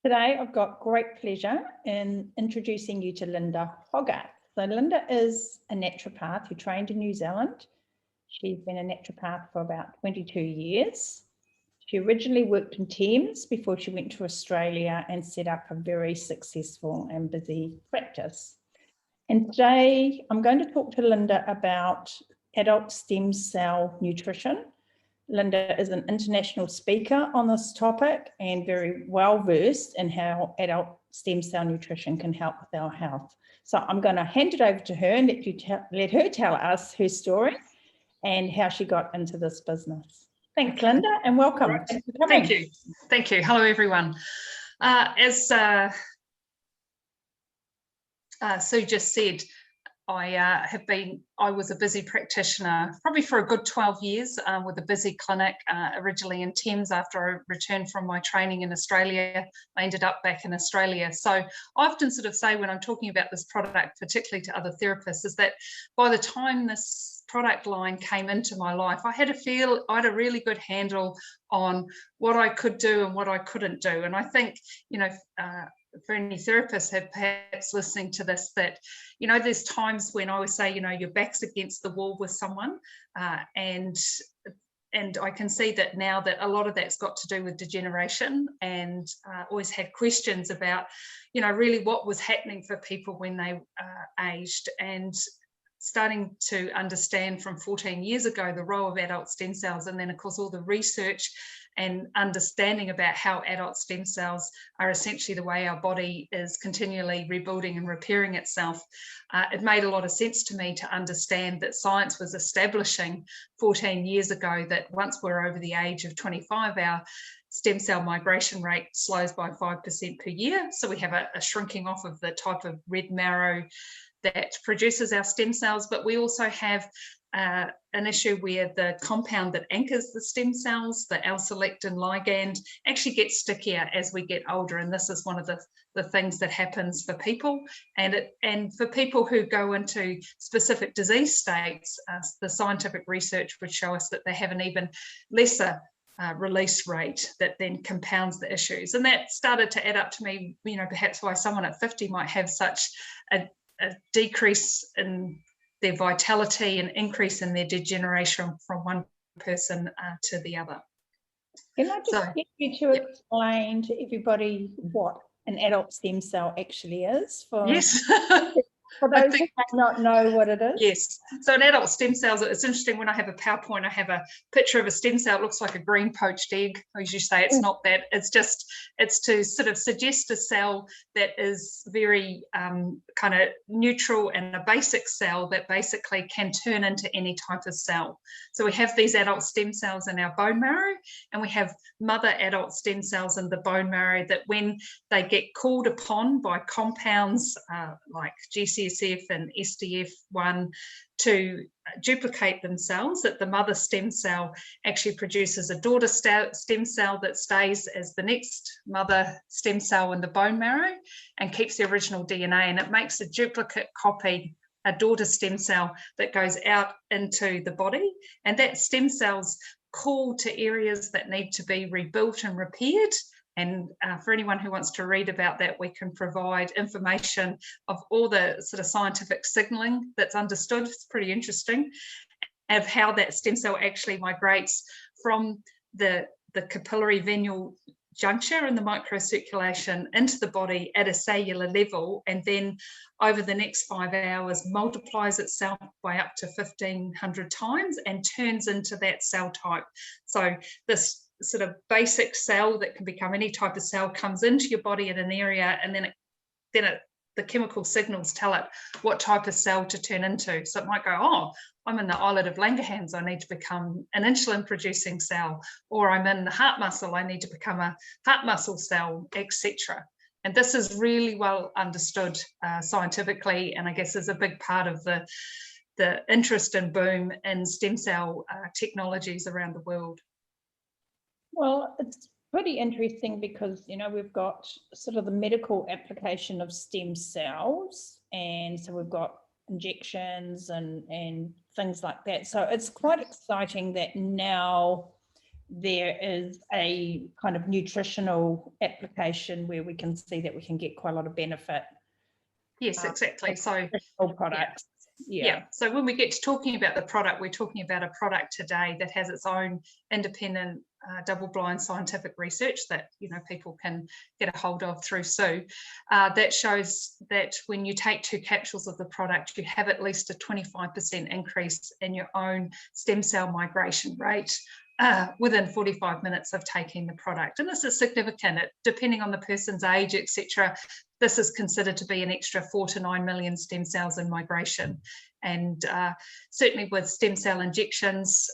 Today, I've got great pleasure in introducing you to Linda Hoggard. So Linda is a naturopath who trained in New Zealand. She's been a naturopath for about 22 years. She originally worked in Thames before she went to Australia and set up a very successful and busy practice. And today, I'm going to talk to Linda about adult stem cell nutrition. Linda is an international speaker on this topic and very well versed in how adult stem cell nutrition can help with our health. So I'm going to hand it over to her and let her tell us her story and how she got into this business. Thanks, Linda, and welcome. Right. Thanks for coming. Thank you. Thank you. Hello, everyone. As Sue just said, I was a busy practitioner probably for a good 12 years with a busy clinic, originally in Thames. After I returned from my training in Australia, I ended up back in Australia. So I often sort of say when I'm talking about this product, particularly to other therapists, is that by the time this product line came into my life, I had a really good handle on what I could do and what I couldn't do. And I think, for any therapists have perhaps listening to this, that, there's times when I would say, your back's against the wall with someone, and I can see that now that a lot of that's got to do with degeneration, and always had questions about, really what was happening for people when they aged, and starting to understand from 14 years ago the role of adult stem cells, and then of course all the research and understanding about how adult stem cells are essentially the way our body is continually rebuilding and repairing itself. It made a lot of sense to me to understand that science was establishing 14 years ago that once we're over the age of 25, our stem cell migration rate slows by 5% per year. So we have a shrinking off of the type of red marrow that produces our stem cells, but we also have an issue where the compound that anchors the stem cells, the L-selectin ligand, actually gets stickier as we get older. And this is one of the things that happens for people. And for people who go into specific disease states, the scientific research would show us that they have an even lesser release rate that then compounds the issues. And that started to add up to me, perhaps why someone at 50 might have such a decrease in their vitality and increase in their degeneration from one person to the other. Can I just get you to explain to everybody what an adult stem cell actually is? Yes. For those who might not know what it is. Yes. So an adult stem cells, it's interesting, when I have a PowerPoint, I have a picture of a stem cell. It looks like a green poached egg. I usually say it's not that. It's to sort of suggest a cell that is very kind of neutral and a basic cell that basically can turn into any type of cell. So we have these adult stem cells in our bone marrow, and we have mother adult stem cells in the bone marrow that when they get called upon by compounds like GCSF and SDF1 to duplicate themselves, that the mother stem cell actually produces a daughter stem cell that stays as the next mother stem cell in the bone marrow and keeps the original DNA, and it makes a duplicate copy, a daughter stem cell that goes out into the body, and that stem cells call to areas that need to be rebuilt and repaired. And for anyone who wants to read about that, we can provide information of all the sort of scientific signaling that's understood. It's pretty interesting, of how that stem cell actually migrates from the capillary venule juncture in the microcirculation into the body at a cellular level, and then over the next 5 hours multiplies itself by up to 1,500 times and turns into that cell type. So this sort of basic cell that can become any type of cell comes into your body in an area, and then the chemical signals tell it what type of cell to turn into. So it might go, oh, I'm in the islet of Langerhans, I need to become an insulin producing cell, or I'm in the heart muscle, I need to become a heart muscle cell, etc. And this is really well understood scientifically, and I guess is a big part of the interest and boom in stem cell technologies around the world. Well, it's pretty interesting because, we've got sort of the medical application of stem cells, and so we've got injections and things like that. So it's quite exciting that now there is a kind of nutritional application where we can see that we can get quite a lot of benefit. Yes, exactly. So nutritional products. Yeah. So when we get to talking about the product, we're talking about a product today that has its own independent double-blind scientific research that people can get a hold of through Sue that shows that when you take 2 capsules of the product, you have at least a 25% increase in your own stem cell migration rate within 45 minutes of taking the product. And this is significant. Depending on the person's age, etc., this is considered to be an extra 4 to 9 million stem cells in migration. And certainly with stem cell injections,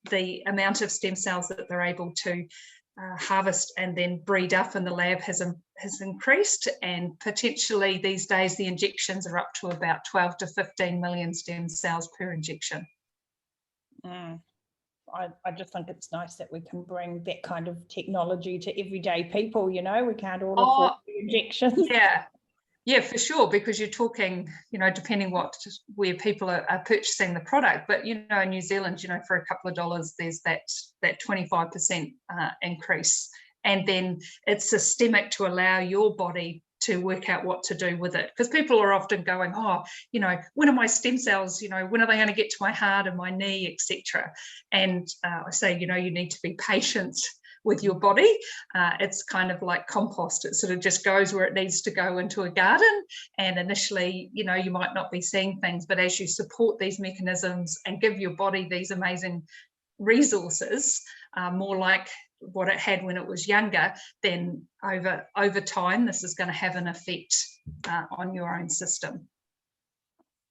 the amount of stem cells that they're able to harvest and then breed up in the lab has increased, and potentially these days the injections are up to about 12 to 15 million stem cells per injection. I just think it's nice that we can bring that kind of technology to everyday people. We can't all afford injections. Yeah, for sure, because you're talking, depending where people are purchasing the product. But, in New Zealand, for a couple of dollars, there's that 25% increase. And then it's systemic to allow your body to work out what to do with it. Because people are often going, when are my stem cells, when are they going to get to my heart and my knee, etc. And I say, you need to be patient with your body. It's kind of like compost. It sort of just goes where it needs to go into a garden. And initially, you might not be seeing things, but as you support these mechanisms and give your body these amazing resources, more like what it had when it was younger, then over time, this is going to have an effect on your own system.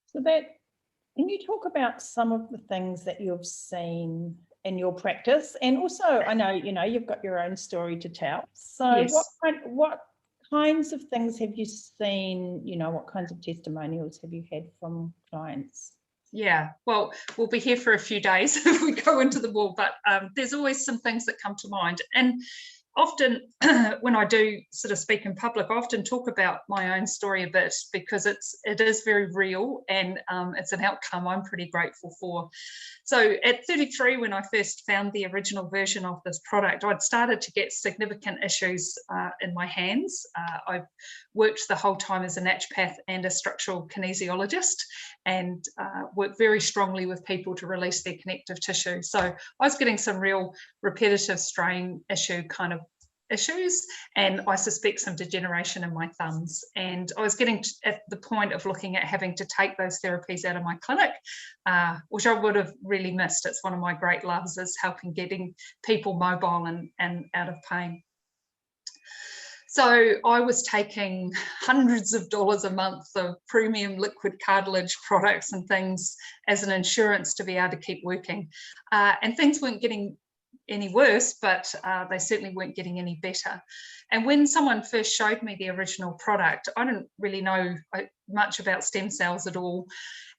So can you talk about some of the things that you've seen in your practice? And also, I know, you've got your own story to tell. So yes. what kinds of things have you seen, what kinds of testimonials have you had from clients? Yeah, well, we'll be here for a few days if we go into them all, but there's always some things that come to mind. And often when I do sort of speak in public, I often talk about my own story a bit because it is very real, and it's an outcome I'm pretty grateful for. So at 33, when I first found the original version of this product, I'd started to get significant issues in my hands. I worked the whole time as a naturopath and a structural kinesiologist, and worked very strongly with people to release their connective tissue. So I was getting some real repetitive strain issue kind of issues, and I suspect some degeneration in my thumbs. And I was getting at the point of looking at having to take those therapies out of my clinic, which I would have really missed. It's one of my great loves, is helping getting people mobile and out of pain. So I was taking hundreds of dollars a month of premium liquid cartilage products and things as an insurance to be able to keep working. And things weren't getting any worse, but they certainly weren't getting any better. And when someone first showed me the original product, I didn't really know much about stem cells at all.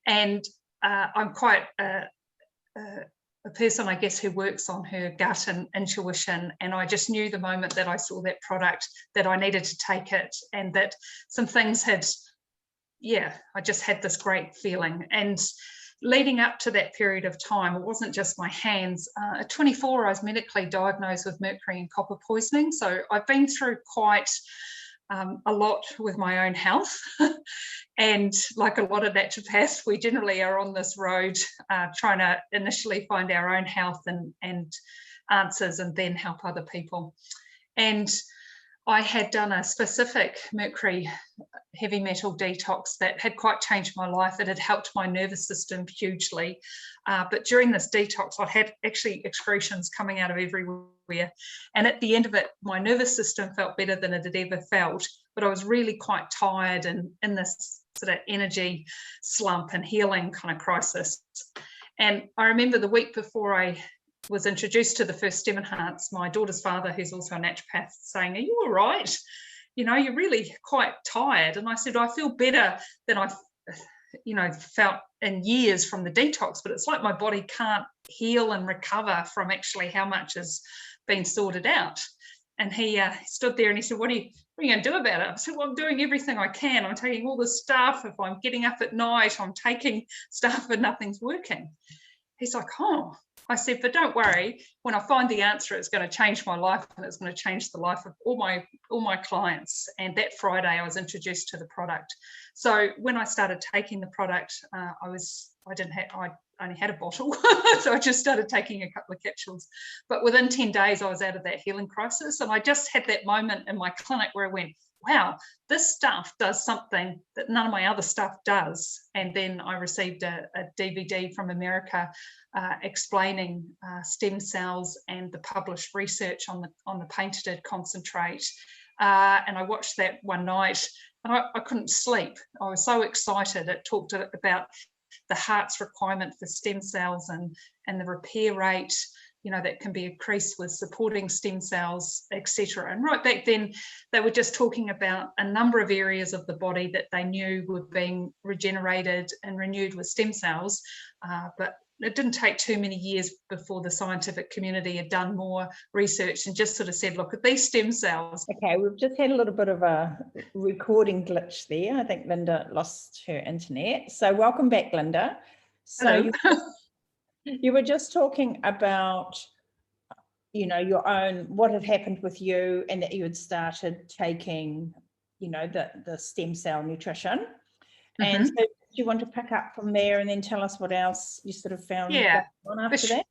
And I'm quite a person, I guess, who works on her gut and intuition. And I just knew the moment that I saw that product that I needed to take it, and that some things I just had this great feeling. And leading up to that period of time, it wasn't just my hands. At 24, I was medically diagnosed with mercury and copper poisoning. So I've been through quite a lot with my own health. And like a lot of naturopaths, we generally are on this road trying to initially find our own health and answers, and then help other people. And I had done a specific mercury heavy metal detox that had quite changed my life. It had helped my nervous system hugely. But during this detox, I had actually excretions coming out of everywhere. And at the end of it, my nervous system felt better than it had ever felt. But I was really quite tired and in this sort of energy slump and healing kind of crisis. And I remember the week before I was introduced to the first Stem Enhance, my daughter's father, who's also a naturopath, saying, "Are you all right? You're really quite tired." And I said, "I feel better than I felt in years from the detox, but it's like my body can't heal and recover from actually how much has been sorted out." And he stood there and he said, what are you going to do about it? I said, "Well, I'm doing everything I can. I'm taking all the stuff. If I'm getting up at night, I'm taking stuff and nothing's working." He's like, "Oh, I said, but don't worry, when I find the answer, it's going to change my life, and it's going to change the life of all my clients. And that Friday, I was introduced to the product. So when I started taking the product, I only had a bottle, so I just started taking a couple of capsules. But within 10 days, I was out of that healing crisis, and I just had that moment in my clinic where I went, wow, this stuff does something that none of my other stuff does. And then I received a DVD from America explaining stem cells and the published research on the patented concentrate. And I watched that one night, and I couldn't sleep. I was so excited. It talked about the heart's requirement for stem cells and the repair rate, that can be increased with supporting stem cells, etc. And right back then, they were just talking about a number of areas of the body that they knew were being regenerated and renewed with stem cells. But it didn't take too many years before the scientific community had done more research and just sort of said, look at these stem cells. Okay, we've just had a little bit of a recording glitch there. I think Linda lost her internet. So welcome back, Linda. So you were just talking about, your own, what had happened with you, and that you had started taking, the stem cell nutrition. Mm-hmm. And so do you want to pick up from there and then tell us what else you sort of found on after that?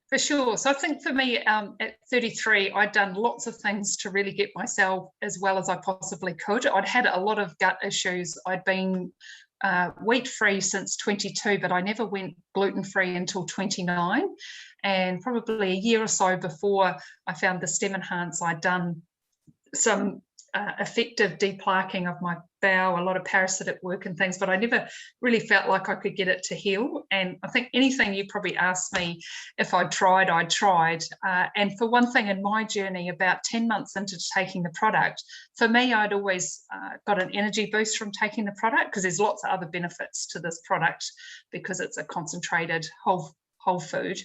For sure. So I think for me, at 33, I'd done lots of things to really get myself as well as I possibly could. I'd had a lot of gut issues. I'd been wheat-free since 22, but I never went gluten-free until 29. And probably a year or so before I found the Stem Enhance, I'd done some effective deplaquing of my bowel, a lot of parasitic work and things, but I never really felt like I could get it to heal. And I think anything you probably asked me if I'd tried, and for one thing in my journey, about 10 months into taking the product, for me, I'd always got an energy boost from taking the product, because there's lots of other benefits to this product because it's a concentrated whole food.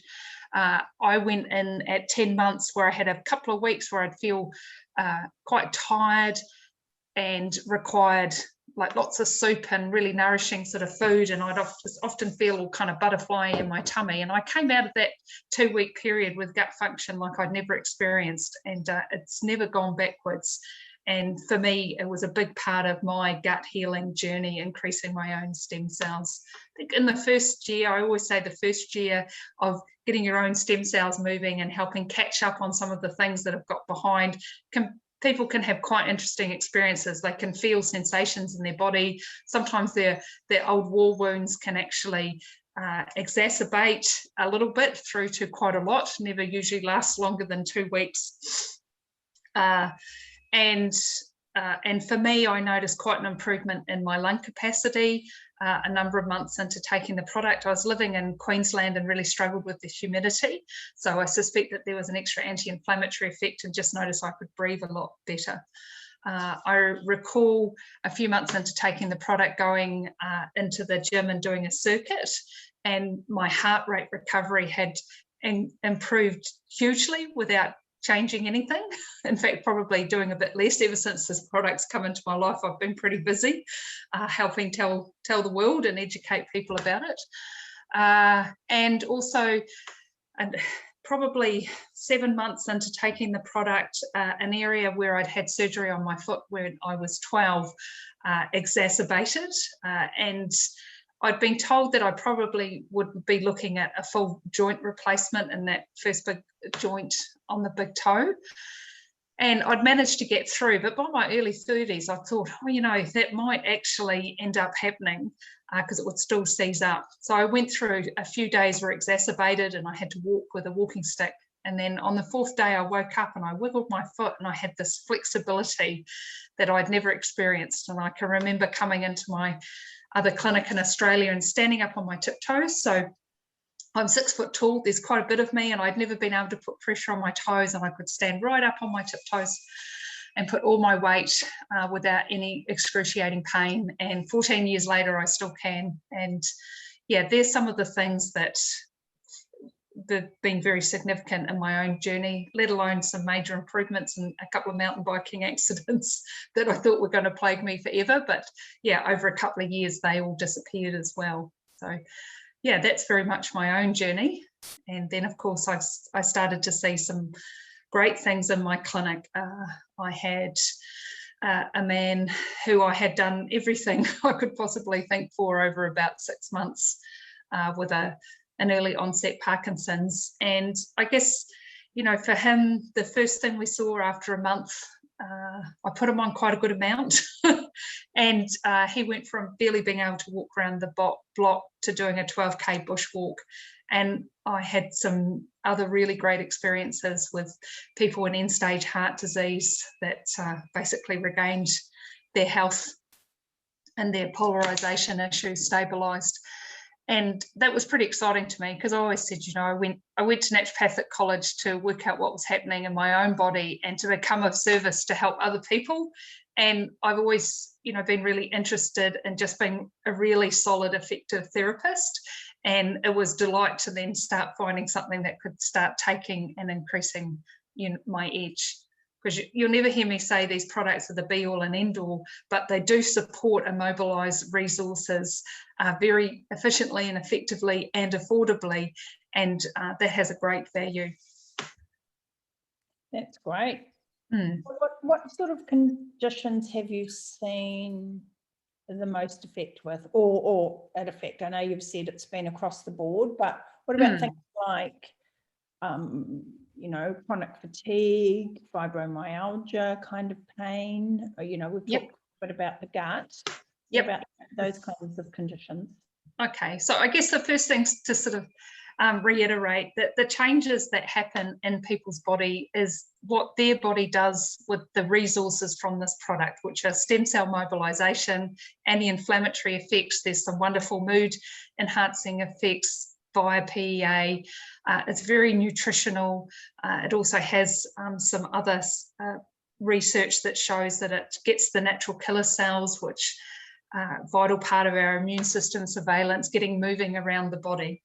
I went in at 10 months where I had a couple of weeks where I'd feel quite tired and required like lots of soup and really nourishing sort of food, and I'd often feel all kind of butterfly in my tummy. And I came out of that 2-week period with gut function like I'd never experienced, and it's never gone backwards. And for me, it was a big part of my gut healing journey, increasing my own stem cells. I think in the first year, I always say the first year of getting your own stem cells moving and helping catch up on some of the things that have got behind, people can have quite interesting experiences. They can feel sensations in their body. Sometimes their old war wounds can actually exacerbate a little bit through to quite a lot, never usually lasts longer than 2 weeks. And for me, I noticed quite an improvement in my lung capacity a number of months into taking the product. I was living in Queensland and really struggled with the humidity. So I suspect that there was an extra anti-inflammatory effect, and just noticed I could breathe a lot better. I recall a few months into taking the product going into the gym and doing a circuit, and my heart rate recovery had improved hugely without changing anything. In fact, probably doing a bit less. Ever since this product's come into my life, I've been pretty busy helping tell the world and educate people about it. And also, probably 7 months into taking the product, an area where I'd had surgery on my foot when I was 12 exacerbated, and I'd been told that I probably would be looking at a full joint replacement in that first big joint on the big toe. And I'd managed to get through, but by my early 30s, I thought, that might actually end up happening because it would still seize up. So I went through a few days were exacerbated, and I had to walk with a walking stick. And then on the 4th day, I woke up and I wiggled my foot, and I had this flexibility that I'd never experienced. And I can remember coming into my other clinic in Australia and standing up on my tiptoes. So I'm 6 foot tall, there's quite a bit of me, and I'd never been able to put pressure on my toes, and I could stand right up on my tiptoes and put all my weight without any excruciating pain. And 14 years later, I still can. And yeah, there's some of the things that have been very significant in my own journey, let alone some major improvements and a couple of mountain biking accidents that I thought were going to plague me forever. But yeah, over a couple of years, they all disappeared as well. So yeah, that's very much my own journey. And then, of course, I started to see some great things in my clinic. I had a man who I had done everything I could possibly think for over about 6 months with an early onset Parkinson's. And I guess, you know, for him, the first thing we saw after a month, I put him on quite a good amount. And he went from barely being able to walk around the block to doing a 12K bushwalk. And I had some other really great experiences with people in end-stage heart disease that basically regained their health and their polarization issues stabilized. And that was pretty exciting to me, because I always said, you know, I went to naturopathic college to work out what was happening in my own body and to become of service to help other people. And I've always, you know, been really interested in just being a really solid, effective therapist. And it was a delight to then start finding something that could start taking and increasing, you know, my edge. Because you'll never hear me say these products are the be all and end all, but they do support and mobilize resources very efficiently and effectively and affordably. And that has a great value. That's great. What sort of conditions have you seen the most effect with, or at effect? I know you've said it's been across the board, but what about things like, you know, chronic fatigue, fibromyalgia kind of pain? Or, you know, we've talked a bit about the gut. What about those kinds of conditions? Okay, so I guess the first thing to sort of reiterate that the changes that happen in people's body is what their body does with the resources from this product, which are stem cell mobilization, anti-inflammatory effects. There's some wonderful mood enhancing effects via PEA. It's very nutritional. It also has some other research that shows that it gets the natural killer cells, which are a vital part of our immune system surveillance, getting moving around the body.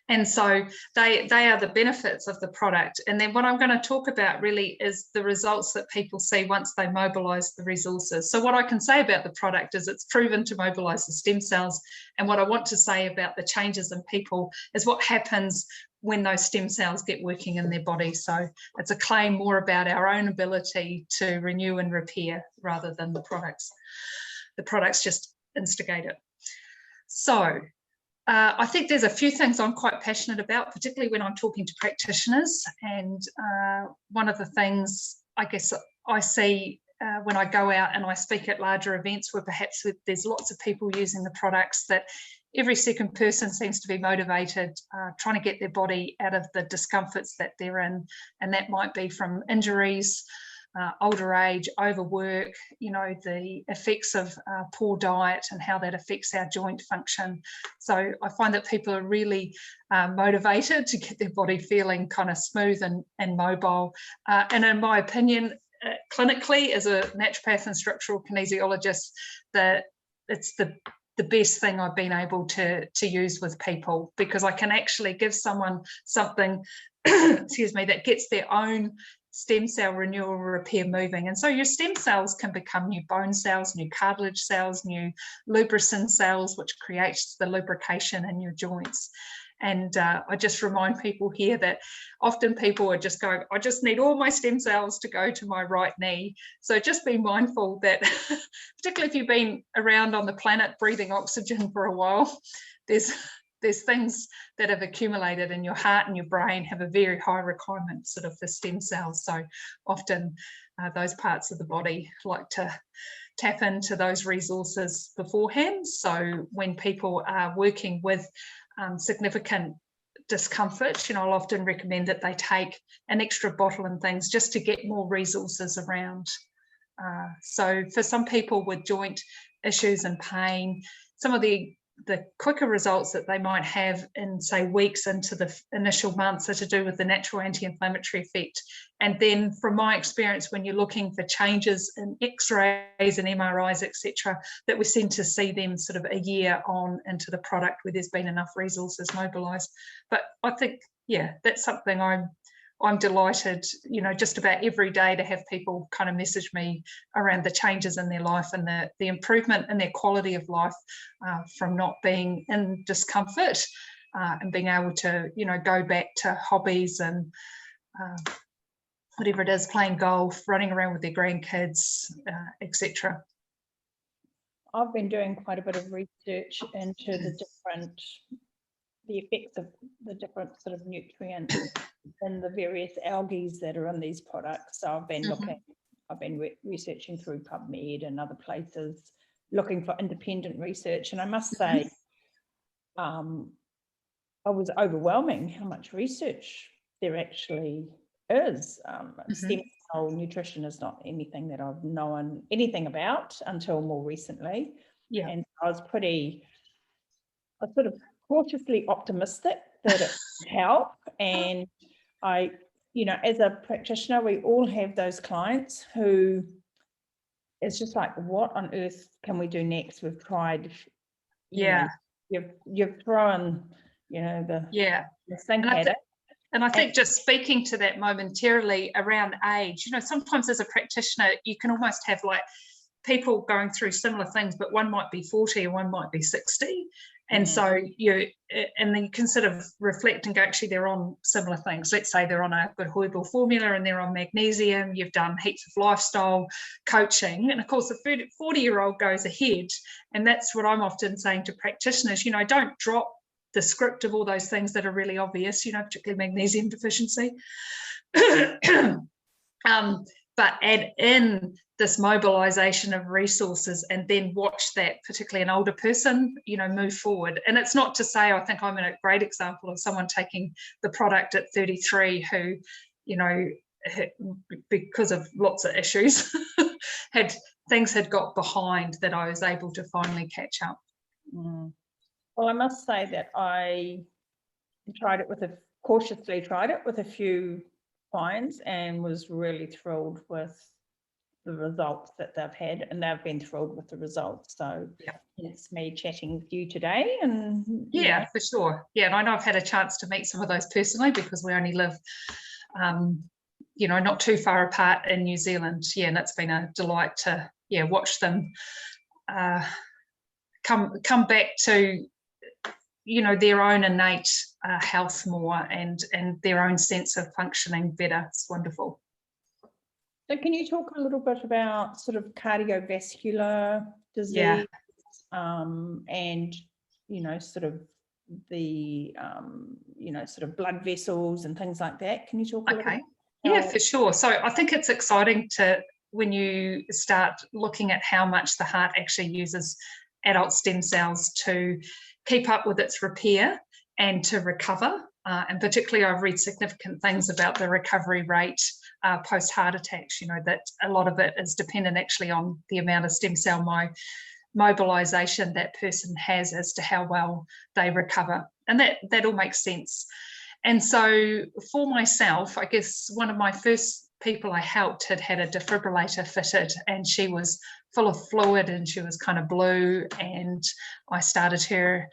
And so they are the benefits of the product. And then what I'm going to talk about really is the results that people see once they mobilize the resources. So what I can say about the product is it's proven to mobilize the stem cells. And what I want to say about the changes in people is what happens when those stem cells get working in their body. So it's a claim more about our own ability to renew and repair rather than the products. The products just instigate it. So I think there's a few things I'm quite passionate about, particularly when I'm talking to practitioners. And one of the things I guess I see when I go out and I speak at larger events where perhaps there's lots of people using the products, that every second person seems to be motivated, trying to get their body out of the discomforts that they're in. And that might be from injuries, older age, overwork, you know, the effects of poor diet and how that affects our joint function. So I find that people are really motivated to get their body feeling kind of smooth and mobile. And in my opinion, clinically, as a naturopath and structural kinesiologist, it's the best thing I've been able to use with people, because I can actually give someone something, excuse me, that gets their own stem cell renewal repair moving. And so your stem cells can become new bone cells, new cartilage cells, new lubricant cells, which creates the lubrication in your joints. And I just remind people here that often people are just going, I just need all my stem cells to go to my right knee. So just be mindful that, particularly if you've been around on the planet breathing oxygen for a while, there's things that have accumulated in your heart and your brain have a very high requirement sort of for stem cells. So often those parts of the body like to tap into those resources beforehand. So when people are working with significant discomfort, you know, I'll often recommend that they take an extra bottle and things just to get more resources around. So for some people with joint issues and pain, some of the quicker results that they might have in, say, weeks into the initial months are to do with the natural anti-inflammatory effect. And then from my experience, when you're looking for changes in x-rays and MRIs, etc., that we seem to see them sort of a year on into the product where there's been enough resources mobilized. But I think, yeah, that's something I'm delighted, you know, just about every day to have people kind of message me around the changes in their life and the improvement in their quality of life from not being in discomfort and being able to, you know, go back to hobbies and whatever it is, playing golf, running around with their grandkids, etc. I've been doing quite a bit of research into the effects of the different sort of nutrients and the various algae that are in these products. So I've been researching through PubMed and other places, looking for independent research. And I must say, I was overwhelming how much research there actually is. Stem cell nutrition is not anything that I've known anything about until more recently. Yeah. And I was sort of cautiously optimistic that it would help. And I, you know, as a practitioner, we all have those clients who it's just like, what on earth can we do next? We've tried, you know, you've thrown, you know, the sink at it. And I think just speaking to that momentarily around age, you know, sometimes as a practitioner, you can almost have like people going through similar things, but one might be 40 and one might be 60. And so and then you can sort of reflect and go, actually, they're on similar things. Let's say they're on a good herbal formula and they're on magnesium. You've done heaps of lifestyle coaching. And of course, the 40-year-old goes ahead. And that's what I'm often saying to practitioners, you know, don't drop the script of all those things that are really obvious, you know, particularly magnesium deficiency. But add in this mobilization of resources and then watch that, particularly an older person, you know, move forward. And it's not to say, I think I'm a great example of someone taking the product at 33 who, you know, because of lots of issues, had got behind that I was able to finally catch up. Well, I must say that I cautiously tried it with a few clients and was really thrilled with the results that they've had, and they've been thrilled with the results. So it's me chatting with you today. And for sure. And I know I've had a chance to meet some of those personally because we only live you know, not too far apart in New Zealand. And it's been a delight to watch them come back to, you know, their own innate health more and their own sense of functioning better. It's wonderful. So can you talk a little bit about sort of cardiovascular disease and, you know, sort of the, you know, sort of blood vessels and things like that? Can you talk a little bit? Yeah, for sure. So I think it's exciting when you start looking at how much the heart actually uses adult stem cells to keep up with its repair and to recover. And particularly I've read significant things about the recovery rate post-heart attacks, you know, that a lot of it is dependent actually on the amount of stem cell mobilization that person has as to how well they recover. And that all makes sense. And so for myself, I guess one of my first people I helped had a defibrillator fitted, and she was full of fluid and she was kind of blue, and I started her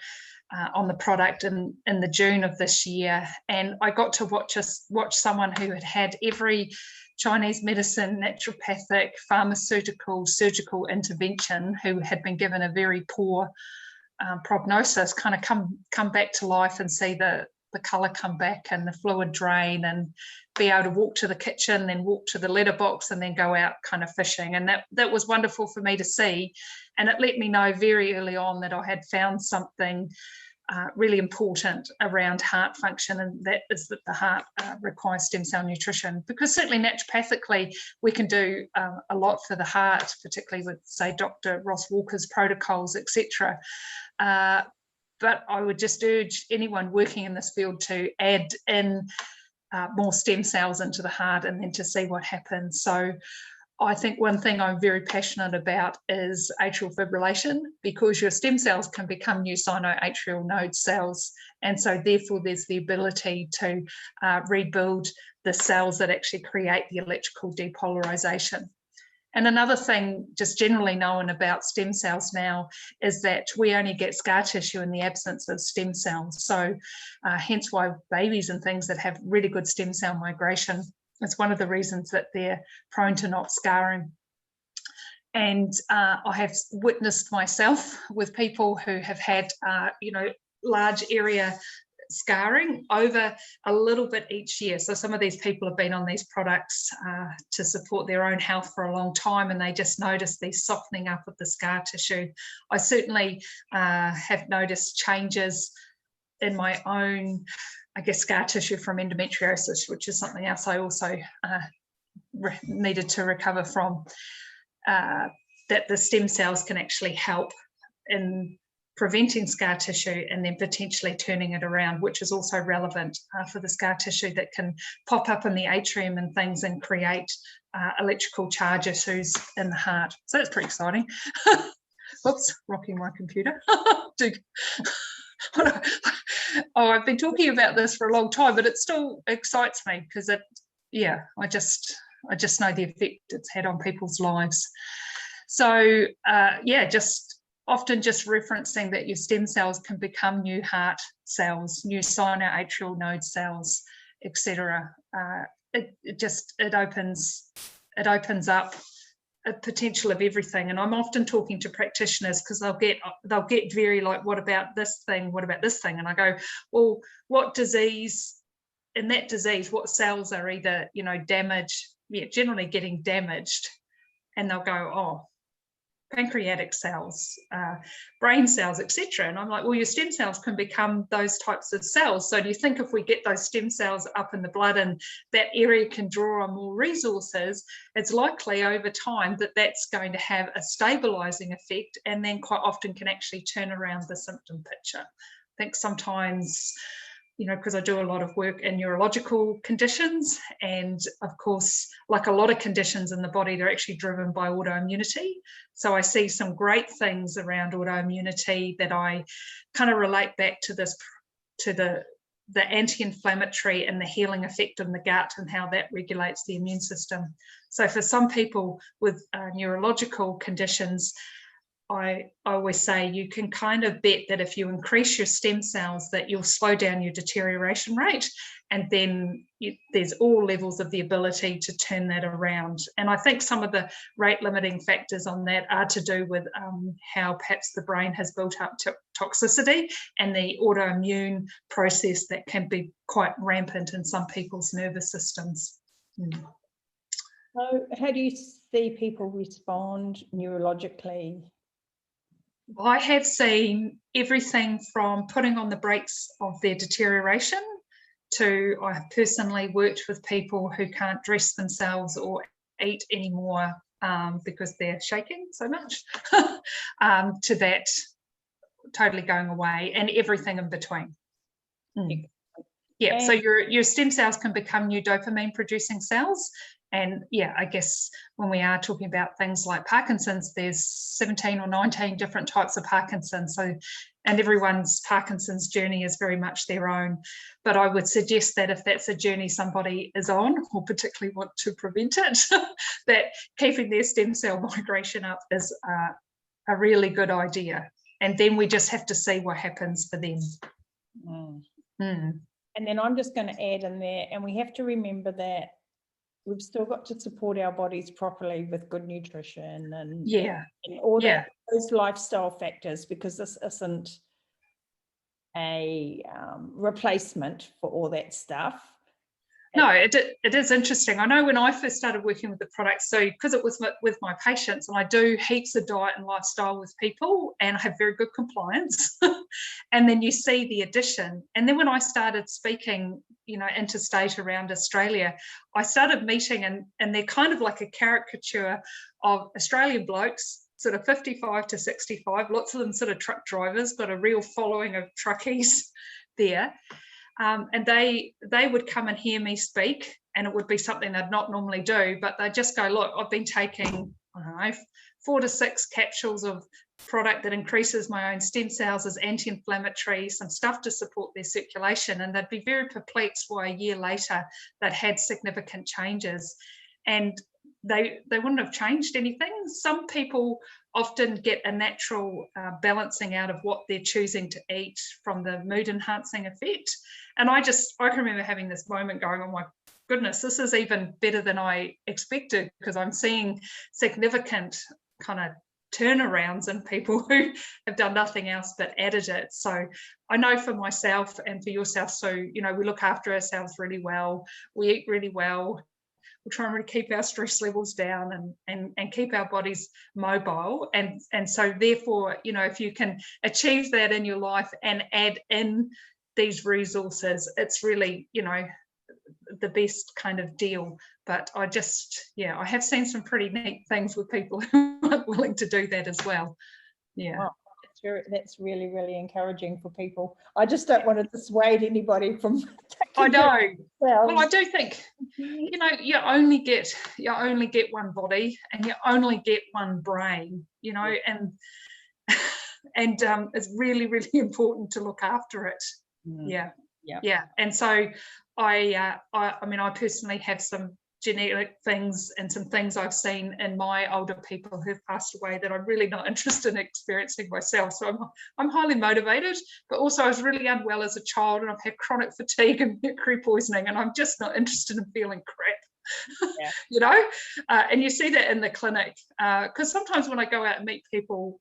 on the product in the June of this year, and I got to watch someone who had every Chinese medicine, naturopathic, pharmaceutical, surgical intervention, who had been given a very poor prognosis, kind of come back to life and see the colour come back and the fluid drain, and be able to walk to the kitchen, then walk to the letterbox, and then go out kind of fishing. And that was wonderful for me to see. And it let me know very early on that I had found something really important around heart function, and that is that the heart requires stem cell nutrition, because certainly naturopathically we can do a lot for the heart, particularly with, say, Dr. Ross Walker's protocols, etc. But I would just urge anyone working in this field to add in more stem cells into the heart and then to see what happens. So I think one thing I'm very passionate about is atrial fibrillation, because your stem cells can become new sinoatrial node cells. And so therefore there's the ability to rebuild the cells that actually create the electrical depolarization. And another thing just generally known about stem cells now is that we only get scar tissue in the absence of stem cells. So hence why babies and things that have really good stem cell migration, it's one of the reasons that they're prone to not scarring. And I have witnessed myself with people who have had, you know, large area scarring over a little bit each year. So some of these people have been on these products to support their own health for a long time, and they just notice these softening up of the scar tissue. I certainly have noticed changes in my own, I guess, scar tissue from endometriosis, which is something else I also needed to recover from, that the stem cells can actually help in preventing scar tissue and then potentially turning it around, which is also relevant for the scar tissue that can pop up in the atrium and things and create electrical charge issues in the heart. So that's pretty exciting. Whoops, rocking my computer. I've been talking about this for a long time, but it still excites me because I just know the effect it's had on people's lives. So just often just referencing that your stem cells can become new heart cells, new sinoatrial node cells, etc. It opens up a potential of everything. And I'm often talking to practitioners because they'll get very like, what about this thing? What about this thing? And I go, well, what disease? In that disease, what cells are either, damaged, generally getting damaged, and they'll go, oh, pancreatic cells, brain cells, etc. And I'm like, well, your stem cells can become those types of cells. So do you think if we get those stem cells up in the blood and that area can draw on more resources, it's likely over time that that's going to have a stabilizing effect and then quite often can actually turn around the symptom picture. I think sometimes, because I do a lot of work in neurological conditions, and of course, like a lot of conditions in the body, they're actually driven by autoimmunity. So I see some great things around autoimmunity that I kind of relate back to the anti-inflammatory and the healing effect in the gut and how that regulates the immune system. So for some people with neurological conditions, I always say you can kind of bet that if you increase your stem cells that you'll slow down your deterioration rate, and then there's all levels of the ability to turn that around. And I think some of the rate limiting factors on that are to do with how perhaps the brain has built up toxicity and the autoimmune process that can be quite rampant in some people's nervous systems. So how do you see people respond neurologically? I have seen everything from putting on the brakes of their deterioration to I have personally worked with people who can't dress themselves or eat anymore because they're shaking so much, to that totally going away, and everything in between. Yeah, so your stem cells can become new dopamine producing cells. And I guess when we are talking about things like Parkinson's, there's 17 or 19 different types of Parkinson's. So, and everyone's Parkinson's journey is very much their own. But I would suggest that if that's a journey somebody is on, or particularly want to prevent it, that keeping their stem cell migration up is a really good idea. And then we just have to see what happens for them. And then I'm just going to add in there, and we have to remember that we've still got to support our bodies properly with good nutrition and all that, those lifestyle factors, because this isn't a replacement for all that stuff. No, it is interesting. I know when I first started working with the product, so because it was with my patients, and I do heaps of diet and lifestyle with people, and I have very good compliance, and then you see the addition. And then when I started speaking, interstate around Australia, I started meeting, and they're kind of like a caricature of Australian blokes, sort of 55 to 65, lots of them sort of truck drivers, got a real following of truckies there. And they would come and hear me speak, and it would be something they'd not normally do, but they'd just go, look, I've been taking, 4 to 6 capsules of product that increases my own stem cells as anti-inflammatory, some stuff to support their circulation, and they'd be very perplexed why a year later they'd had significant changes. And they wouldn't have changed anything. Some people often get a natural balancing out of what they're choosing to eat from the mood enhancing effect. And I can remember having this moment going, oh my goodness, this is even better than I expected, because I'm seeing significant kind of turnarounds in people who have done nothing else but added it. So I know for myself and for yourself, so, you know, we look after ourselves really well, we eat really well, we try and really keep our stress levels down and keep our bodies mobile. And so therefore, you know, if you can achieve that in your life and add in these resources, it's really, you know, the best kind of deal. But I just, yeah, I have seen some pretty neat things with people who are willing to do that as well. Yeah. Wow, that's really, really encouraging for people. I just don't want to dissuade anybody from I know. Well, Well, I do think, you know, you only get one body and you only get one brain, you know, and it's really, really important to look after it. Yeah. And so I mean, I personally have some genetic things and some things I've seen in my older people who've passed away that I'm really not interested in experiencing myself. So I'm highly motivated, but also I was really unwell as a child and I've had chronic fatigue and mercury poisoning, and I'm just not interested in feeling crap. Yeah. You know, and you see that in the clinic, because sometimes when I go out and meet people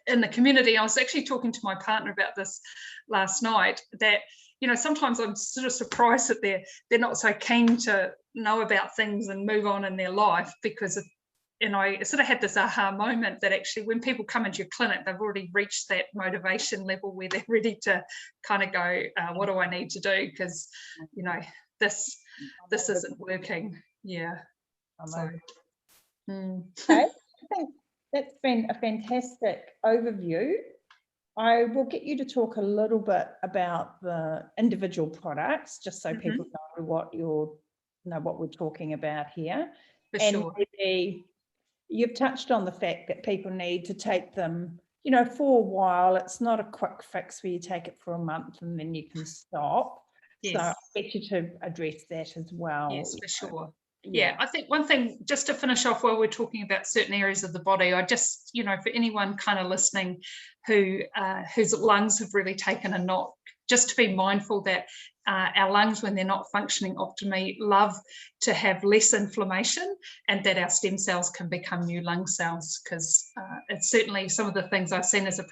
in the community, I was actually talking to my partner about this last night, that, you know, sometimes I'm sort of surprised that they're not so keen to know about things and move on in their life, because of, and I sort of had this aha moment that actually when people come into your clinic, they've already reached that motivation level where they're ready to kind of go, what do I need to do? Because, you know, this isn't working. Yeah. So, okay. I think that's been a fantastic overview. I will get you to talk a little bit about the individual products, just so people know what we're talking about here. For and sure. maybe you've touched on the fact that people need to take them, you know, for a while. It's not a quick fix where you take it for a month and then you can stop. Yes. So I'll get you to address that as well. Yes, for sure. Yeah, I think one thing, just to finish off while we're talking about certain areas of the body, I just, you know, for anyone kind of listening whose lungs have really taken a knock, just to be mindful that our lungs, when they're not functioning optimally, love to have less inflammation, and that our stem cells can become new lung cells, because it's certainly some of the things I've seen as a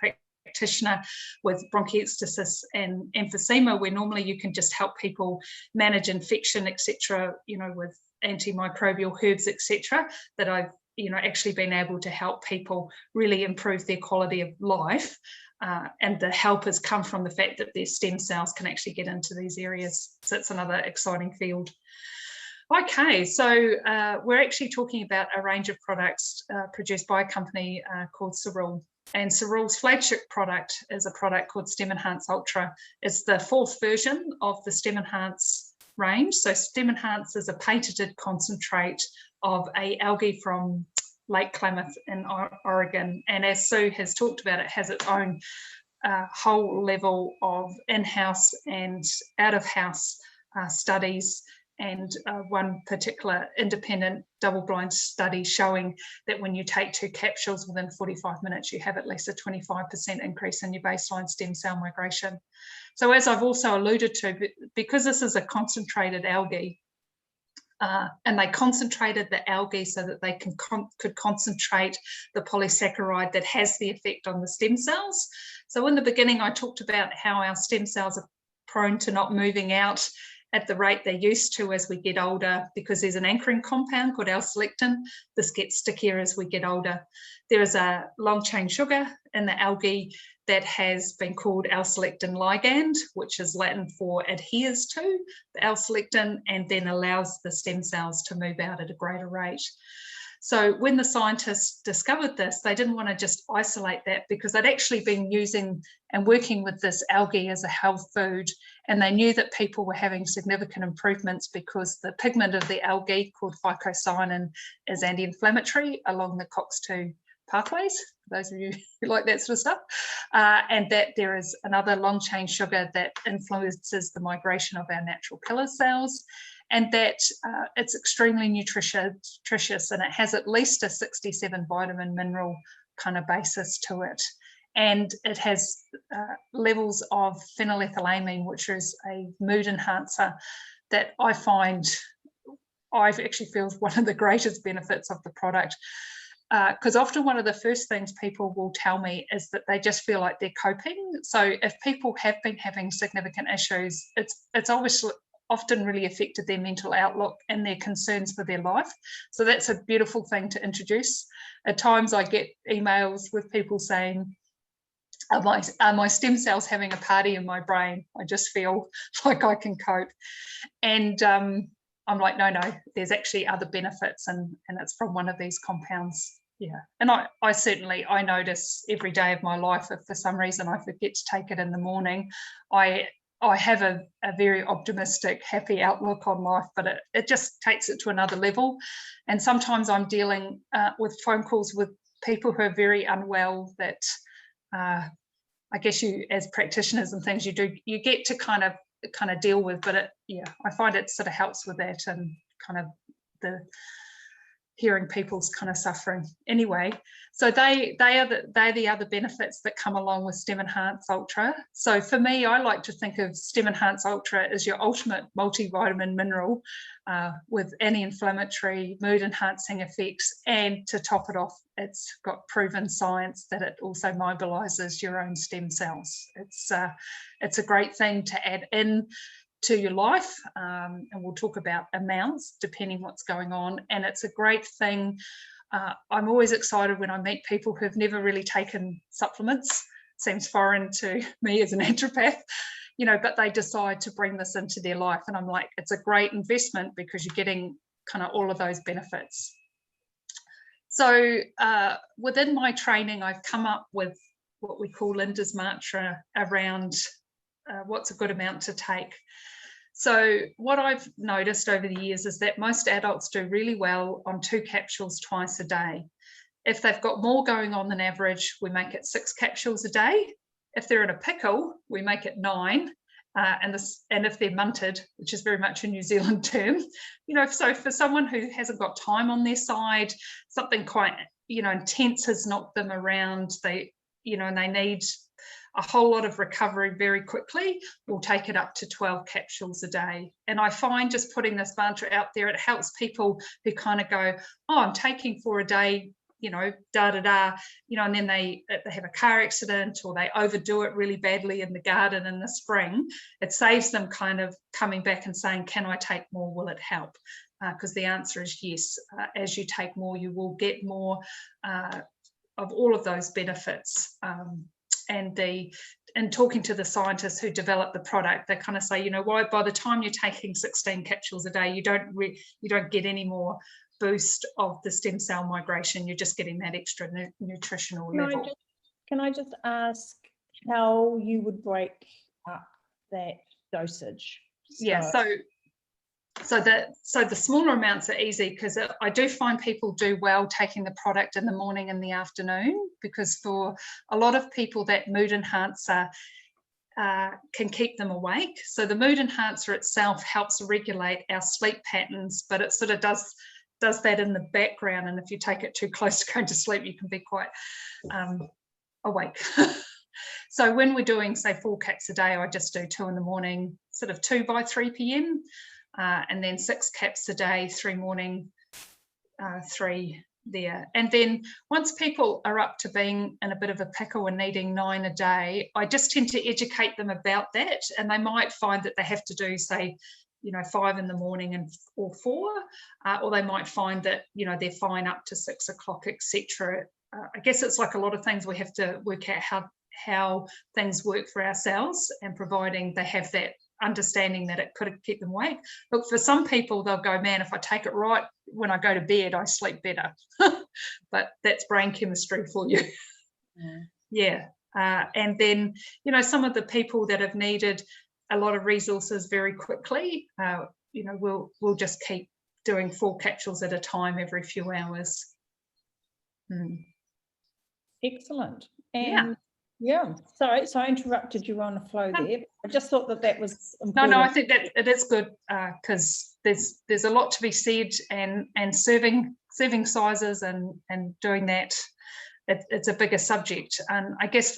practitioner with bronchiectasis and emphysema, where normally you can just help people manage infection, etc., you know, with antimicrobial herbs, etc., that I've, you know, actually been able to help people really improve their quality of life. And the help has come from the fact that their stem cells can actually get into these areas. So it's another exciting field. Okay, so we're actually talking about a range of products produced by a company called Cerule. And Cerule's flagship product is a product called Stem Enhance Ultra. It's the fourth version of the Stem Enhance range. So Stem Enhance is a patented concentrate of a algae from Lake Klamath in Oregon. And as Sue has talked about, it has its own whole level of in-house and out-of-house studies, and one particular independent double-blind study showing that when you take 2 capsules within 45 minutes, you have at least a 25% increase in your baseline stem cell migration. So as I've also alluded to, because this is a concentrated algae, and they concentrated the algae so that they could concentrate the polysaccharide that has the effect on the stem cells. So in the beginning, I talked about how our stem cells are prone to not moving out at the rate they're used to as we get older, because there's an anchoring compound called L-selectin. This gets stickier as we get older. There is a long chain sugar in the algae that has been called L-selectin ligand, which is Latin for adheres to the L-selectin and then allows the stem cells to move out at a greater rate. So when the scientists discovered this, they didn't want to just isolate that, because they'd actually been using and working with this algae as a health food, and they knew that people were having significant improvements because the pigment of the algae, called phycocyanin, is anti-inflammatory along the COX-2 pathways, for those of you who like that sort of stuff, and that there is another long chain sugar that influences the migration of our natural killer cells, and that it's extremely nutritious, and it has at least a 67 vitamin mineral kind of basis to it. And it has levels of phenylethylamine, which is a mood enhancer that I actually feel is one of the greatest benefits of the product. because often one of the first things people will tell me is that they just feel like they're coping. So if people have been having significant issues, it's obviously often really affected their mental outlook and their concerns for their life. So that's a beautiful thing to introduce. At times I get emails with people saying, are my stem cells having a party in my brain? I just feel like I can cope. And I'm like, no, there's actually other benefits, and it's from one of these compounds. Yeah. And I certainly notice every day of my life, if for some reason I forget to take it in the morning, I have a very optimistic, happy outlook on life, but it just takes it to another level. And sometimes I'm dealing with phone calls with people who are very unwell that I guess you, as practitioners and things, you get to kind of deal with, but I find it sort of helps with that and kind of the hearing people's kind of suffering. Anyway, so they're the other benefits that come along with Stem Enhance Ultra. So for me, I like to think of Stem Enhance Ultra as your ultimate multivitamin mineral with anti-inflammatory, mood-enhancing effects, and to top it off, it's got proven science that it also mobilizes your own stem cells. It's a great thing to add in to your life, and we'll talk about amounts depending what's going on. And it's a great thing. I'm always excited when I meet people who've never really taken supplements. Seems foreign to me as a naturopath, but they decide to bring this into their life, and I'm like, it's a great investment because you're getting kind of all of those benefits. So within my training, I've come up with what we call Linda's mantra around what's a good amount to take. So what I've noticed over the years is that most adults do really well on 2 capsules twice a day. If they've got more going on than average, we make it 6 capsules a day. If they're in a pickle, we make it 9. And if they're munted, which is very much a New Zealand term, so for someone who hasn't got time on their side, something quite, intense has knocked them around, and they need a whole lot of recovery very quickly, we'll take it up to 12 capsules a day. And I find just putting this mantra out there, it helps people who kind of go, oh, I'm taking 4 a day, and then they have a car accident or they overdo it really badly in the garden in the spring. It saves them kind of coming back and saying, can I take more? Will it help? Because the answer is yes. As you take more, you will get more of all of those benefits. And talking to the scientists who develop the product, they kind of say, why by the time you're taking 16 capsules a day, you don't get any more boost of the stem cell migration. You're just getting that extra nutritional level. Can I just ask how you would break up that dosage? Yeah, so the smaller amounts are easy because I do find people do well taking the product in the morning and the afternoon, because for a lot of people that mood enhancer can keep them awake. So the mood enhancer itself helps regulate our sleep patterns, but it sort of does that in the background, and if you take it too close to going to sleep, you can be quite awake. So when we're doing, say, 4 caps a day, I just do 2 in the morning, sort of 2 by 3 p.m. And then 6 caps a day, 3 morning, 3 there. And then once people are up to being in a bit of a pickle and needing 9 a day, I just tend to educate them about that, and they might find that they have to do, say, 5 in the morning or 4, or they might find that they're fine up to 6 o'clock, etc. I guess it's like a lot of things, we have to work out how things work for ourselves, and providing they have that understanding that it could keep them awake. Look, for some people, they'll go, man, if I take it right when I go to bed, I sleep better. But that's brain chemistry for you. Yeah. And then some of the people that have needed a lot of resources very quickly, we'll just keep doing 4 capsules at a time every few hours. Excellent. And yeah, sorry, so I interrupted you on the flow there. I just thought that was important. No, I think that it is good because there's a lot to be said, and serving sizes and doing that, it's a bigger subject. And I guess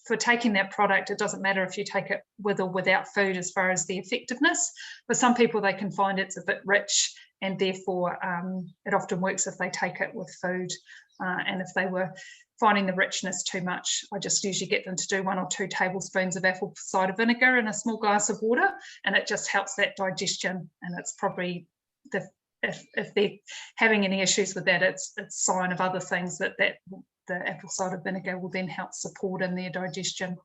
for taking that product, it doesn't matter if you take it with or without food as far as the effectiveness. For some people, they can find it's a bit rich and therefore it often works if they take it with food. And if they were finding the richness too much, I just usually get them to do 1 or 2 tablespoons of apple cider vinegar in a small glass of water, and it just helps that digestion. And it's probably if they're having any issues with that, it's a sign of other things that the apple cider vinegar will then help support in their digestion.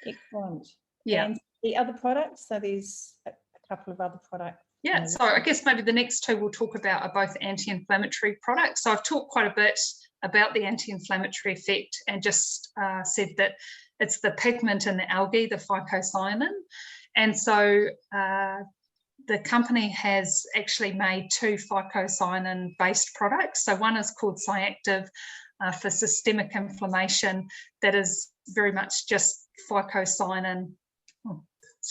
Excellent. Yeah. And the other products, so there's a couple of other products. Yeah, so I guess maybe the next 2 we'll talk about are both anti-inflammatory products. So I've talked quite a bit about the anti-inflammatory effect, and just said that it's the pigment in the algae, the phycocyanin. And so the company has actually made 2 phycocyanin-based products. So one is called Cyactive for systemic inflammation, that is very much just phycocyanin.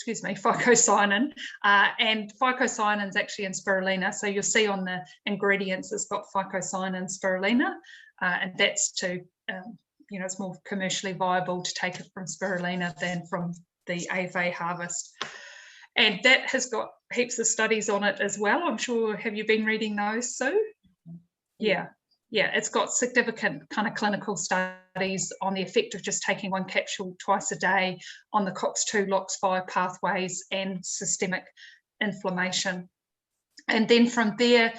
Phycocyanin, and phycocyanin is actually in spirulina. So you'll see on the ingredients it's got phycocyanin spirulina, and that's to, it's more commercially viable to take it from spirulina than from the AFA harvest. And that has got heaps of studies on it as well. I'm sure, have you been reading those, Sue? Yeah, it's got significant kind of clinical studies on the effect of just taking 1 capsule twice a day on the COX-2, LOX5 pathways and systemic inflammation. And then from there,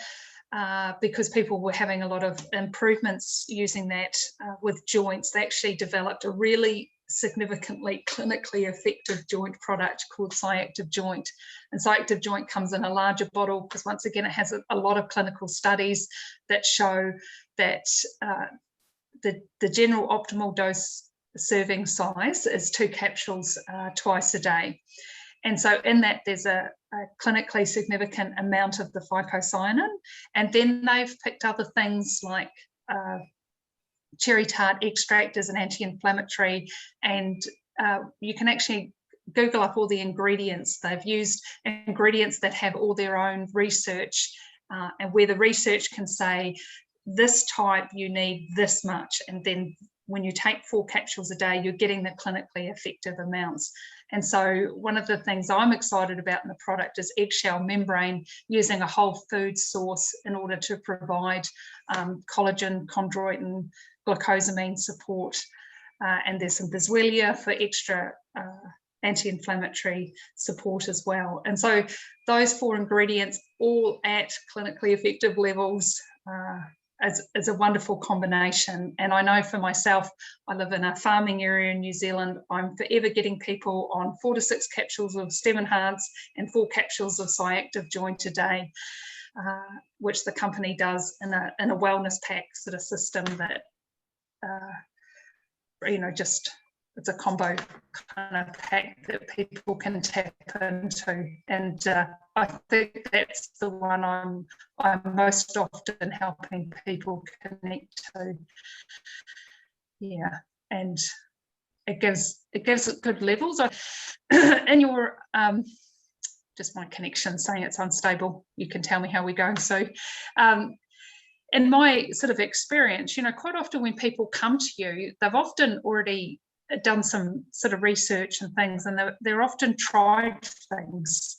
because people were having a lot of improvements using that with joints, they actually developed a really significantly clinically effective joint product called Cyactive Joint. And Cyactive Joint comes in a larger bottle because, once again, it has a lot of clinical studies that show that the general optimal dose serving size is 2 capsules twice a day. And so in that, there's a clinically significant amount of the phycocyanin. And then they've picked other things like cherry tart extract as an anti-inflammatory, and you can actually Google up all the ingredients. They've used ingredients that have all their own research, and where the research can say this type you need this much, and then when you take 4 capsules a day, you're getting the clinically effective amounts. And so one of the things I'm excited about in the product is eggshell membrane, using a whole food source in order to provide collagen, chondroitin, glucosamine support, and there's some boswellia for extra anti-inflammatory support as well. And so those 4 ingredients, all at clinically effective levels, is a wonderful combination. And I know for myself, I live in a farming area in New Zealand, I'm forever getting people on 4 to 6 capsules of Stem Enhance and 4 capsules of Cyactive Joint a day, which the company does in a wellness pack sort of system that just, it's a combo kind of pack that people can tap into. And I think that's the one I'm most often helping people connect to. Yeah, and it gives it good levels. In your just my connection saying it's unstable, you can tell me how we're going. So in my sort of experience, quite often when people come to you, they've often already done some sort of research and things, and they're often tried things,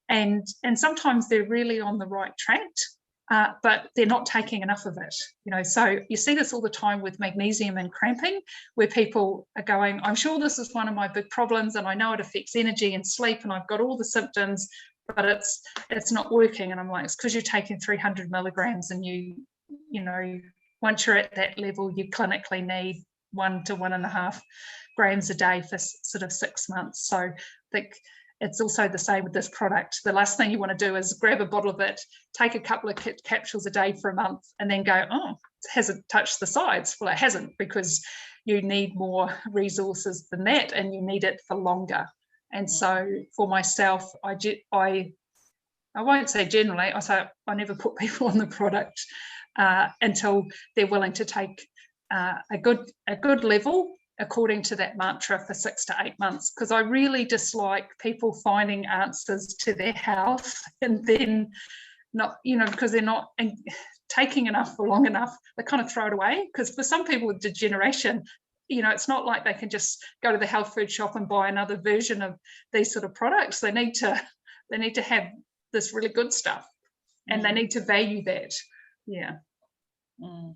and sometimes they're really on the right track, but they're not taking enough of it. So you see this all the time with magnesium and cramping, where people are going, I'm sure this is one of my big problems, and I know it affects energy and sleep, and I've got all the symptoms, but it's not working. And I'm like, it's because you're taking 300 milligrams, and once you're at that level, you clinically need 1 to 1.5 grams a day for sort of 6 months. So I think it's also the same with this product. The last thing you want to do is grab a bottle of it, take a couple of capsules a day for a month, and then go, oh, it hasn't touched the sides. Well, it hasn't, because you need more resources than that, and you need it for longer. And so for myself, I won't say generally, I say I never put people on the product until they're willing to take a good level according to that mantra for 6 to 8 months, because I really dislike people finding answers to their health and then not, because they're not taking enough for long enough, they kind of throw it away. Because for some people with degeneration, it's not like they can just go to the health food shop and buy another version of these sort of products. They need to have this really good stuff, and they need to value that. Yeah. All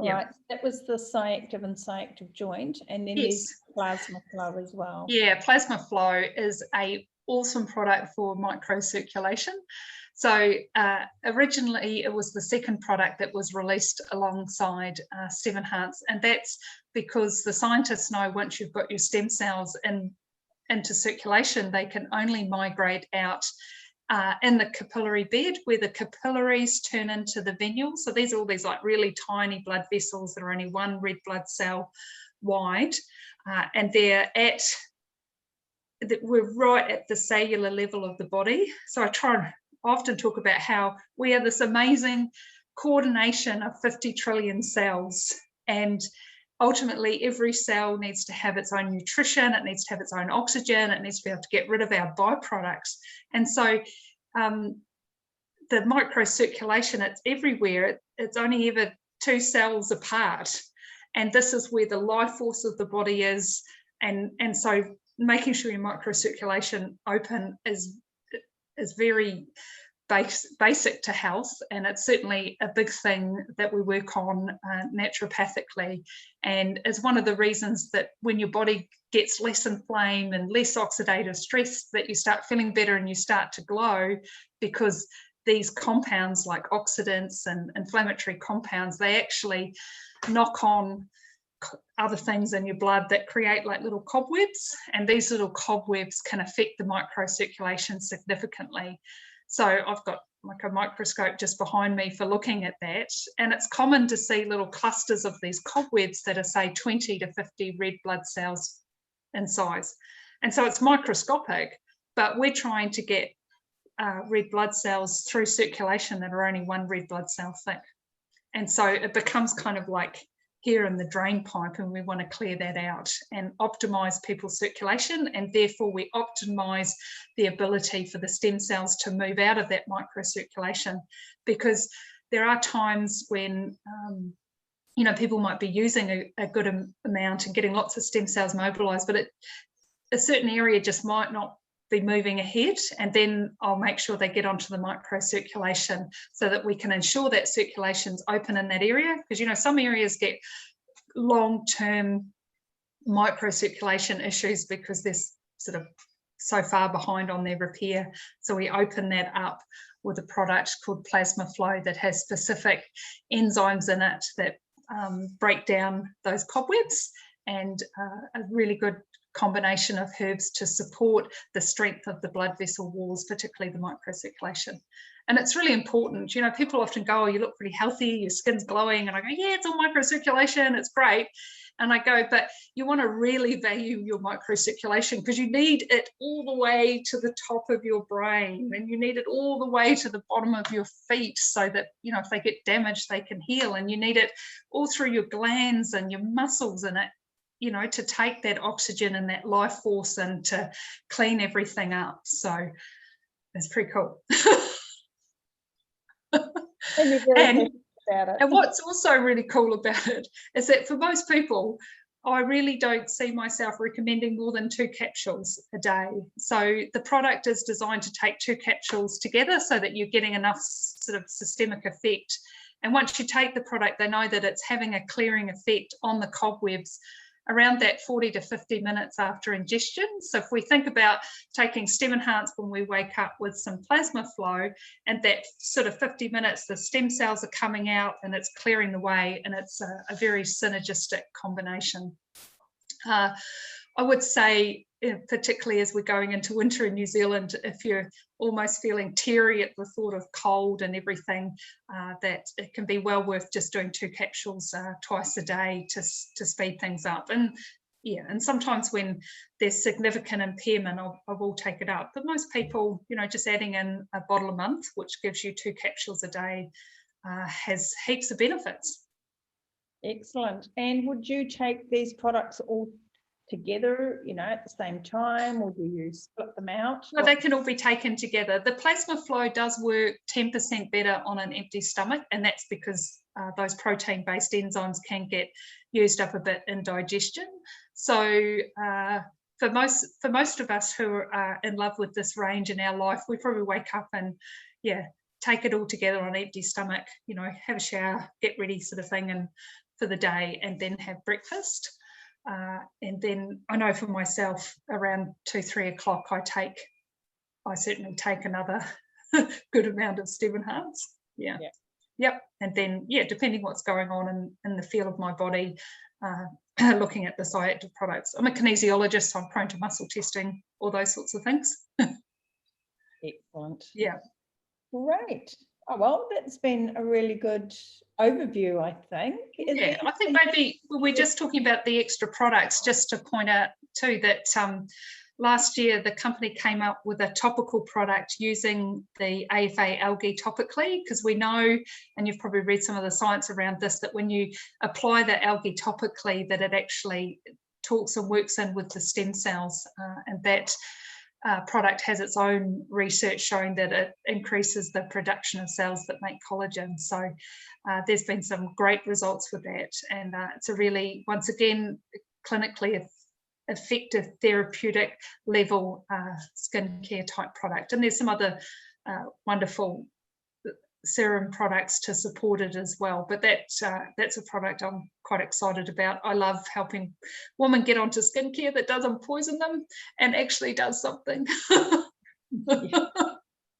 Yeah. right, that was the Cyactive and Cyactive joint, and then there's plasma flow as well. Yeah, plasma flow is a awesome product for microcirculation. So originally it was the second product that was released alongside Stem Enhance, and that's because the scientists know once you've got your stem cells into circulation, they can only migrate out in the capillary bed, where the capillaries turn into the venules. So these are all these like really tiny blood vessels that are only one red blood cell wide, and we're right at the cellular level of the body. So I try and often talk about how we are this amazing coordination of 50 trillion cells, and ultimately every cell needs to have its own nutrition, it needs to have its own oxygen, it needs to be able to get rid of our byproducts. And so the microcirculation, it's everywhere. It's only ever 2 cells apart, and this is where the life force of the body is. And so making sure your microcirculation open is very basic to health, and it's certainly a big thing that we work on naturopathically, and is one of the reasons that when your body gets less inflamed and less oxidative stress, that you start feeling better and you start to glow, because these compounds like oxidants and inflammatory compounds, they actually knock on other things in your blood that create like little cobwebs, and these little cobwebs can affect the microcirculation significantly. So I've got like a microscope just behind me for looking at that, and it's common to see little clusters of these cobwebs that are say 20 to 50 red blood cells in size, and so it's microscopic, but we're trying to get red blood cells through circulation that are only one red blood cell thick, and so it becomes kind of like here in the drain pipe, and we want to clear that out and optimize people's circulation, and therefore we optimize the ability for the stem cells to move out of that microcirculation, because there are times when you know, people might be using a good amount and getting lots of stem cells mobilized, but a certain area just might not be moving ahead, and then I'll make sure they get onto the microcirculation so that we can ensure that circulation's open in that area, because you know some areas get long-term microcirculation issues because they're sort of so far behind on their repair. So we open that up with a product called Plasma Flow that has specific enzymes in it that break down those cobwebs, and a really good combination of herbs to support the strength of the blood vessel walls, particularly the microcirculation. And it's really important. You know, people often go, oh, you look pretty healthy, your skin's glowing, and I go, yeah, it's all microcirculation, it's great. And I go, but you want to really value your microcirculation, because you need it all the way to the top of your brain, and you need it all the way to the bottom of your feet, so that, you know, if they get damaged, they can heal. And you need it all through your glands and your muscles, and it, you know, to take that oxygen and that life force and to clean everything up. So it's pretty cool. And what's also really cool about it is that for most people, I really don't see myself recommending more than 2 capsules a day. So the product is designed to take 2 capsules together so that you're getting enough sort of systemic effect. And once you take the product, they know that it's having a clearing effect on the cobwebs around that 40 to 50 minutes after ingestion. So if we think about taking Stem Enhance when we wake up with some Plasma Flow, and that sort of 50 minutes, the stem cells are coming out and it's clearing the way, and it's a very synergistic combination. I would say, particularly as we're going into winter in New Zealand, if you're almost feeling teary at the thought of cold and everything, that it can be well worth just doing 2 capsules twice a day to speed things up. And yeah, and sometimes when there's significant impairment, I will take it up. But most people, you know, just adding in a bottle a month, which gives you 2 capsules a day, has heaps of benefits. Excellent. And would you take these products all together, you know, at the same time, or do you split them out? No, they can all be taken together. The Plasma Flow does work 10% better on an empty stomach, and that's because those protein-based enzymes can get used up a bit in digestion. So for most of us who are in love with this range in our life, we probably wake up and take it all together on an empty stomach, you know, have a shower, get ready sort of thing, and for the day, and then have breakfast. And then I know for myself, around 2-3 o'clock, I certainly take another good amount of Stem Enhance. Yep. And then depending what's going on in the feel of my body, looking at the psychoactive products. I'm a kinesiologist, so I'm prone to muscle testing, all those sorts of things. Excellent. Yeah. Great. Oh, well, that's been a really good overview, I think. I think maybe we're just talking about the extra products, just to point out too that last year the company came up with a topical product using the AFA algae topically, because we know, and you've probably read some of the science around this, that when you apply the algae topically, that it actually talks and works in with the stem cells, and that product has its own research showing that it increases the production of cells that make collagen. So there's been some great results with that, and it's a really, once again, clinically effective therapeutic level skincare type product. And there's some other wonderful serum products to support it as well, but that's a product I'm quite excited about. I love helping women get onto skincare that doesn't poison them and actually does something.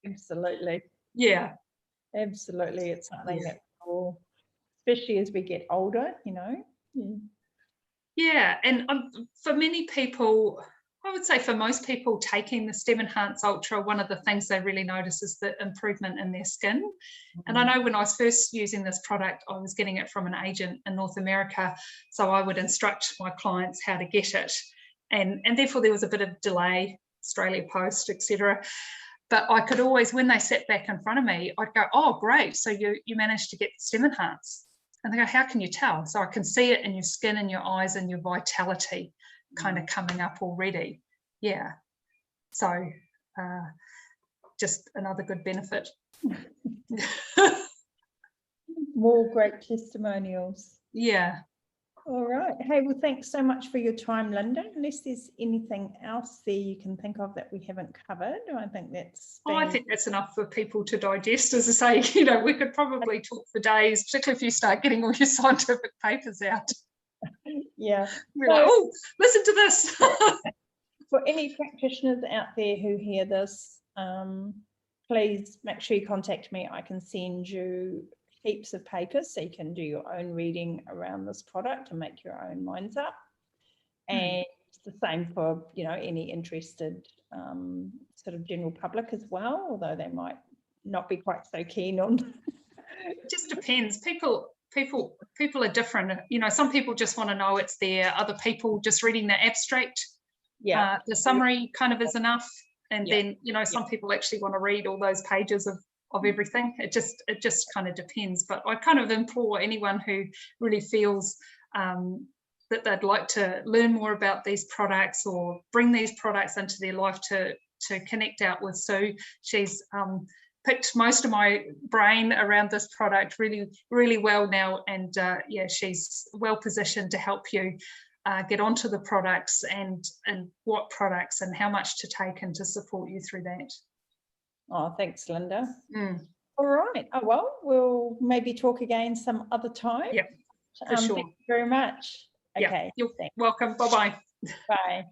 Absolutely. Yeah, absolutely. It's something that will, especially as we get older, you know. And for many people, I would say for most people taking the Stem Enhance Ultra, one of the things they really notice is the improvement in their skin. And I know when I was first using this product, I was getting it from an agent in North America, so I would instruct my clients how to get it, and therefore there was a bit of delay, Australia Post, etc. But I could always, when they sat back in front of me, I'd go, "Oh, great! So you managed to get the Stem Enhance." And they go, "How can you tell?" So I can see it in your skin and your eyes and your vitality kind of coming up already. Yeah. So just another good benefit. More great testimonials. Yeah. All right. Hey, well, thanks so much for your time, Linda. Unless there's anything else there you can think of that we haven't covered, I think that's been... I think that's enough for people to digest. As I say, you know, we could probably talk for days, particularly if you start getting all your scientific papers out. Yeah. We're like, oh, listen to this. For any practitioners out there who hear this, please make sure you contact me. I can send you heaps of papers so you can do your own reading around this product and make your own minds up. And it's the same for, you know, any interested sort of general public as well, although they might not be quite so keen on. It just depends. People are different. You know, some people just want to know it's there. Other people just reading the abstract. Yeah, the summary kind of is enough, and then, you know, some people actually want to read all those pages of everything. It just kind of depends. But I kind of implore anyone who really feels that they'd like to learn more about these products or bring these products into their life to connect out with Sue. She's picked most of my brain around this product really, really well now, and she's well positioned to help you get onto the products and what products and how much to take and to support you through that. Oh, thanks, Linda. All right. Oh, well, we'll maybe talk again some other time. Yeah, for sure. Thank you very much. Okay. You're welcome. Bye-bye. Bye.